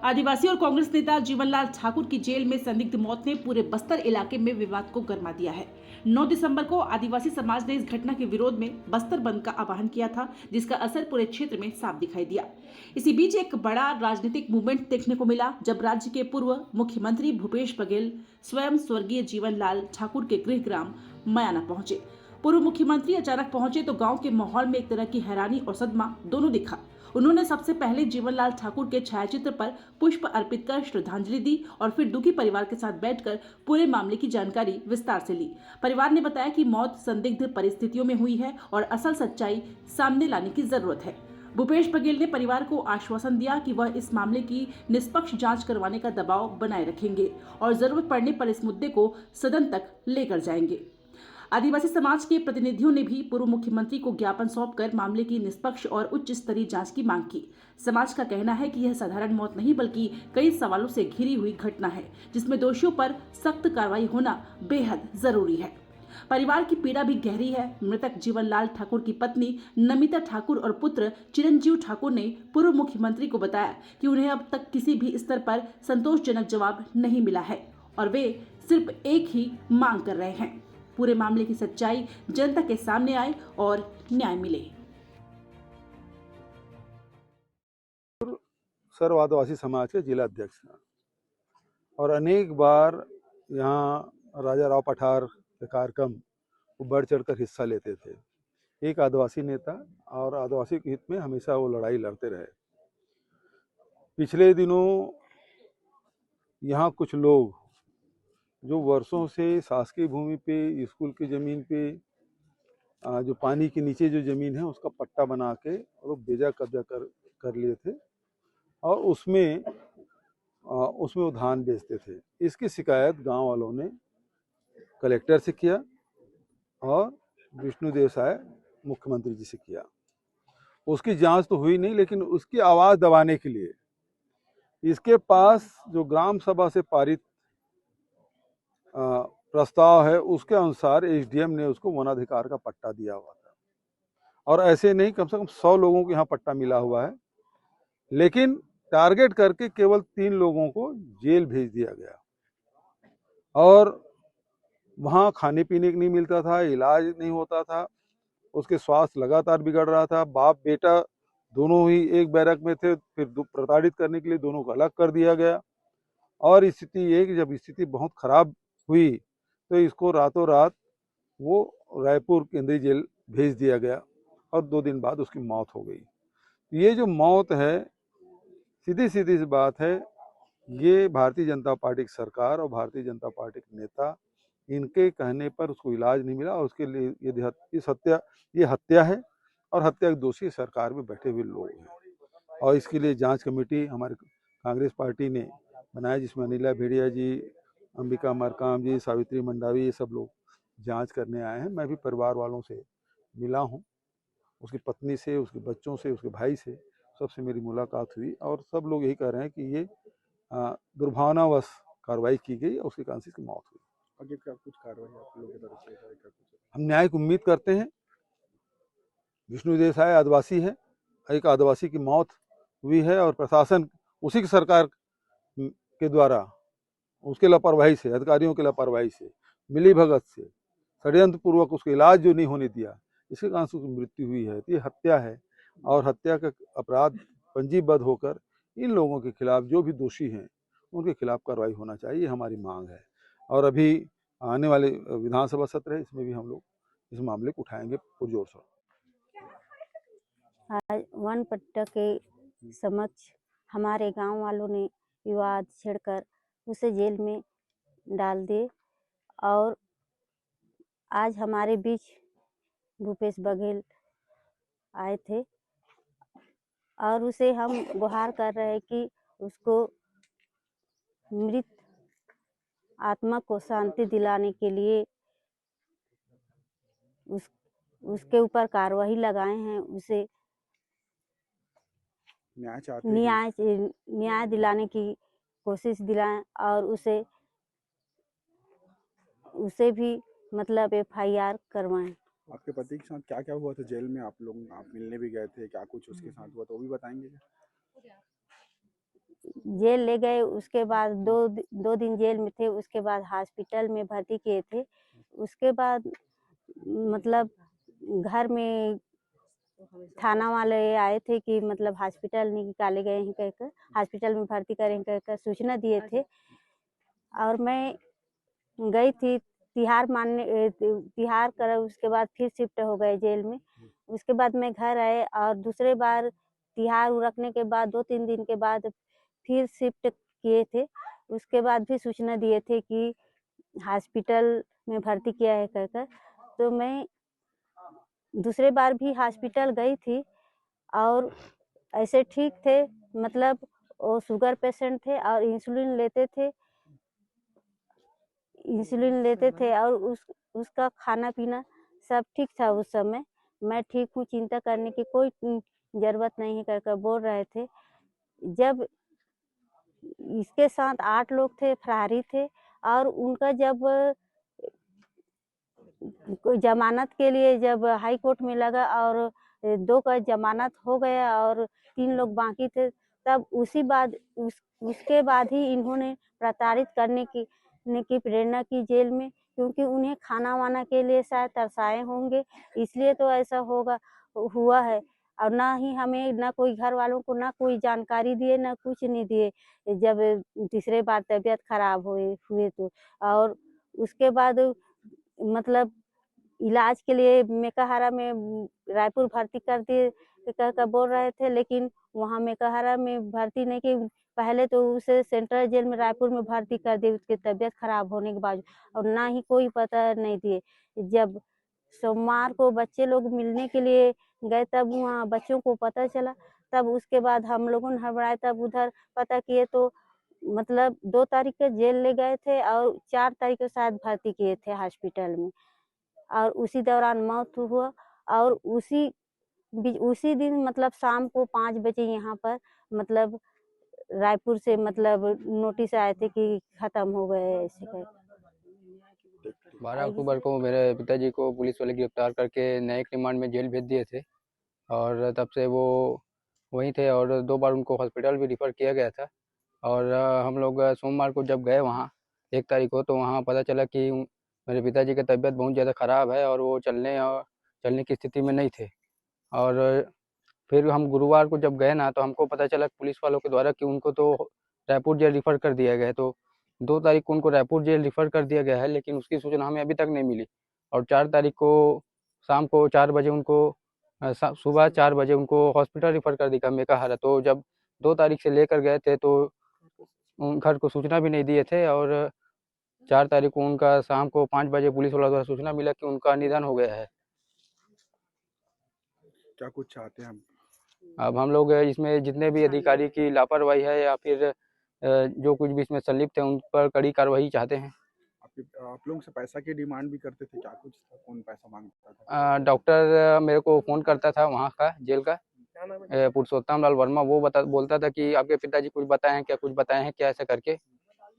आदिवासी और कांग्रेस नेता जीवनलाल ठाकुर की जेल में संदिग्ध मौत ने पूरे बस्तर इलाके में विवाद को गर्मा दिया है। 9 दिसंबर को आदिवासी समाज ने इस घटना के विरोध में बस्तर बंद का आह्वान किया था, जिसका असर पूरे क्षेत्र में साफ दिखाई दिया। इसी बीच एक बड़ा राजनीतिक मूवमेंट देखने को मिला जब राज्य के पूर्व मुख्यमंत्री भूपेश बघेल स्वयं स्वर्गीय जीवनलाल ठाकुर के गृह ग्राम मयाना पहुंचे। पूर्व मुख्यमंत्री अचानक पहुंचे तो गांव के माहौल में एक तरह की हैरानी और सदमा दोनों दिखा। उन्होंने सबसे पहले जीवनलाल ठाकुर के छायाचित्र पर पुष्प अर्पित कर श्रद्धांजलि दी और फिर दुखी परिवार के साथ बैठकर पूरे मामले की जानकारी विस्तार से ली। परिवार ने बताया कि मौत संदिग्ध परिस्थितियों में हुई है और असल सच्चाई सामने लाने की जरूरत है। भूपेश बघेल ने परिवार को आश्वासन दिया कि वह इस मामले की निष्पक्ष जांच करवाने का दबाव बनाए रखेंगे और जरूरत पड़ने पर इस मुद्दे को सदन तक लेकर जाएंगे। आदिवासी समाज के प्रतिनिधियों ने भी पूर्व मुख्यमंत्री को ज्ञापन सौंपकर मामले की निष्पक्ष और उच्च स्तरीय जांच की मांग की। समाज का कहना है कि यह साधारण मौत नहीं बल्कि कई सवालों से घिरी हुई घटना है, जिसमें दोषियों पर सख्त कार्रवाई होना बेहद जरूरी है। परिवार की पीड़ा भी गहरी है। मृतक जीवनलाल ठाकुर की पत्नी नमिता ठाकुर और पुत्र चिरंजीव ठाकुर ने पूर्व मुख्यमंत्री को बताया कि उन्हें अब तक किसी भी स्तर पर संतोषजनक जवाब नहीं मिला है और वे सिर्फ एक ही मांग कर रहे हैं, पूरे मामले की सच्चाई जनता के सामने आए और न्याय मिले। सर्व आदिवासी समाज के जिला अध्यक्ष हैं और अनेक बार यहाँ राजा राव पठार के कार्यक्रम को बढ़ चढ़कर हिस्सा लेते थे। एक आदिवासी नेता और आदिवासी के हित में हमेशा वो लड़ाई लड़ते रहे। पिछले दिनों यहाँ कुछ लोग जो वर्षों से शासकीय भूमि पे, स्कूल की जमीन पे, जो पानी के नीचे जो जमीन है उसका पट्टा बना के और बेजा कब्जा कर लिए थे और उसमें वो धान बेचते थे। इसकी शिकायत गांव वालों ने कलेक्टर से किया और विष्णुदेव साय मुख्यमंत्री जी से किया। उसकी जांच तो हुई नहीं, लेकिन उसकी आवाज़ दबाने के लिए इसके पास जो ग्राम सभा से पारित प्रस्ताव है उसके अनुसार एसडीएम ने उसको वनाधिकार का पट्टा दिया हुआ था और ऐसे नहीं कम से कम 100 लोगों को यहाँ पट्टा मिला हुआ है, लेकिन टारगेट करके केवल 3 लोगों को जेल भेज दिया गया और वहाँ खाने पीने को नहीं मिलता था, इलाज नहीं होता था, उसके स्वास्थ्य लगातार बिगड़ रहा था। बाप बेटा दोनों ही एक बैरक में थे, फिर प्रताड़ित करने के लिए दोनों को अलग कर दिया गया और स्थिति ये कि जब स्थिति बहुत खराब हुई तो इसको रातों रात वो रायपुर केंद्रीय जेल भेज दिया गया और 2 दिन बाद उसकी मौत हो गई। ये जो मौत है, सीधी सी बात है, ये भारतीय जनता पार्टी की सरकार और भारतीय जनता पार्टी के नेता, इनके कहने पर उसको इलाज नहीं मिला और उसके लिए ये हत्या है और हत्या के दोषी सरकार में बैठे हुए लोग हैं और इसके लिए जांच कमेटी हमारे कांग्रेस पार्टी ने बनाया, जिसमें अनिला भेड़िया जी, अंबिका मरकाम जी, सावित्री मंडावी, ये सब लोग जांच करने आए हैं। मैं भी परिवार वालों से मिला हूँ, उसकी पत्नी से, उसके बच्चों से, उसके भाई से, सबसे मेरी मुलाकात हुई और सब लोग यही कह रहे हैं कि ये दुर्भावनावश कार्रवाई की गई और उसके कारण से इसकी मौत हुई। आगे क्या कुछ कार्रवाई आप लोगों की तरफ से है क्या? कुछ हम न्याय की उम्मीद करते हैं। विष्णुदेव साय आदिवासी है, एक आदिवासी की मौत हुई है और प्रशासन उसी की सरकार के द्वारा उसके लापरवाही से, अधिकारियों के लापरवाही से, मिलीभगत से, षड्यंत्र पूर्वक उसका इलाज जो नहीं होने दिया, इसके कारण से उसकी मृत्यु हुई है। तो ये हत्या है और हत्या का अपराध पंजीबद्ध होकर इन लोगों के खिलाफ जो भी दोषी हैं उनके खिलाफ कार्रवाई होना चाहिए, ये हमारी मांग है। और अभी आने वाले विधानसभा सत्र है, इसमें भी हम लोग इस मामले को उठाएंगे पुरजोर से। आज वन पट्टा के समक्ष हमारे गांव वालों ने विवाद छेड़कर उसे जेल में डाल दिए और आज हमारे बीच भूपेश बघेल आए थे और उसे हम गुहार कर रहे हैं कि उसको मृत आत्मा को शांति दिलाने के लिए उसके ऊपर कार्रवाई लगाए हैं, उसे न्याय दिलाने की कोशिश दिलाएं और उसे भी मतलब FIR करवाएं। आपके पति के साथ क्या क्या हुआ था जेल में? आप मिलने भी गए थे, क्या कुछ उसके साथ हुआ तो वो भी बताएंगे क्या? जेल ले गए। उसके बाद दो दिन जेल में थे। उसके बाद हॉस्पिटल में भर्ती किए थे। उसके बाद मतलब घर में थाना वाले आए थे कि मतलब हॉस्पिटल निकाले गए हैं कहकर, हॉस्पिटल में भर्ती करें कहकर सूचना दिए थे। और मैं गई थी तिहार कर, उसके बाद फिर शिफ्ट हो गए जेल में। उसके बाद मैं घर आए और दूसरे बार तिहार रखने के बाद 2-3 दिन के बाद फिर शिफ्ट किए थे। उसके बाद भी सूचना दिए थे कि हॉस्पिटल में भर्ती किया है कहकर। तो मैं दूसरे बार भी हॉस्पिटल गई थी और ऐसे ठीक थे, मतलब वो शुगर पेशेंट थे और इंसुलिन लेते थे और उसका खाना पीना सब ठीक था उस समय। मैं ठीक हूँ, चिंता करने की कोई ज़रूरत नहीं है कहकर बोल रहे थे। जब इसके साथ 8 लोग थे, फरारी थे और उनका जब जमानत के लिए जब हाई कोर्ट में लगा और 2 का जमानत हो गया और 3 लोग बाकी थे, तब उसके बाद ही इन्होंने प्रताड़ित करने की प्रेरणा की जेल में, क्योंकि उन्हें खाना वाना के लिए शायद तरसाए होंगे, इसलिए तो ऐसा हुआ है। और ना ही हमें, ना कोई घर वालों को ना कोई जानकारी दिए, ना कुछ नहीं दिए जब तीसरे बार तबीयत खराब हुए तो। और उसके बाद मतलब इलाज के लिए मेकाहारा में रायपुर भर्ती कर दिए कहकर बोल रहे थे, लेकिन वहाँ मेकाहारा में भर्ती नहीं की। पहले तो उसे सेंट्रल जेल में रायपुर में भर्ती कर दिए उसकी तबीयत खराब होने के बाद, और ना ही कोई पता नहीं दिए। जब सोमवार को बच्चे लोग मिलने के लिए गए तब वहाँ बच्चों को पता चला। तब उसके बाद हम लोगों ने हड़बड़ाए, तब उधर पता किए तो मतलब 2 तारीख को जेल ले गए थे और 4 तारीख को शायद भर्ती किए थे हॉस्पिटल में, और उसी दौरान मौत हुआ। और उसी दिन मतलब शाम को 5 बजे यहाँ पर मतलब रायपुर से मतलब नोटिस आए थे कि खत्म हो गए ऐसे कर। 12 अक्टूबर को मेरे पिताजी को पुलिस वाले गिरफ्तार करके न्यायिक रिमांड में जेल भेज दिए थे और तब से वो वहीं थे और 2 बार उनको हॉस्पिटल भी रिफ़र किया गया था। और हम लोग सोमवार को जब गए वहाँ 1 तारीख को, तो वहाँ पता चला कि मेरे पिताजी की तबीयत बहुत ज़्यादा ख़राब है और वो चलने की स्थिति में नहीं थे। और फिर हम गुरुवार को जब गए ना, तो हमको पता चला पुलिस वालों के द्वारा कि उनको तो रायपुर जेल रिफ़र कर दिया गया है। तो 2 तारीख को उनको रायपुर जेल रिफ़र कर दिया गया है, लेकिन उसकी सूचना हमें अभी तक नहीं मिली। और 4 तारीख को शाम को 4 बजे उनको सुबह 4 बजे उनको हॉस्पिटल रिफ़र कर दिया मेकाहारा। तो जब 2 तारीख से लेकर गए थे तो उन घर को सूचना भी नहीं दिए थे, और 4 तारीख को उनका शाम को 5 बजे पुलिस वालों द्वारा सूचना मिला कि उनका निधन हो गया है। क्या कुछ चाहते हैं हम? अब हम लोग इसमें जितने भी अधिकारी की लापरवाही है या फिर जो कुछ भी इसमें संलिप्त है उन पर कड़ी कार्रवाई चाहते हैं। आप लोगों से पैसा की डिमांड भी करते थे, क्या कुछ था? कौन पैसा मांगता था? डॉक्टर मेरे को फ़ोन करता था वहाँ का जेल का, पुरुषोत्तम लाल वर्मा। वो बोलता था कि आपके पिताजी कुछ बताए हैं क्या, ऐसा करके।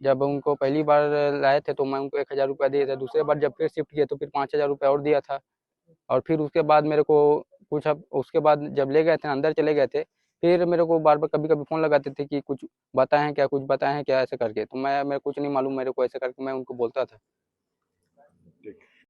जब उनको पहली बार लाए थे तो मैं उनको 1000 रुपया दिए थे। दूसरे बार जब फिर शिफ्ट किए तो फिर 5000 रुपया और दिया था। और फिर उसके बाद मेरे को उसके बाद जब ले गए थे, अंदर चले गए थे, फिर मेरे को बार-बार कभी-कभी फ़ोन लगाते थे कि कुछ बताए हैं क्या, ऐसा करके। तो मैं कुछ नहीं मालूम मेरे को, ऐसा करके मैं उनको बोलता था।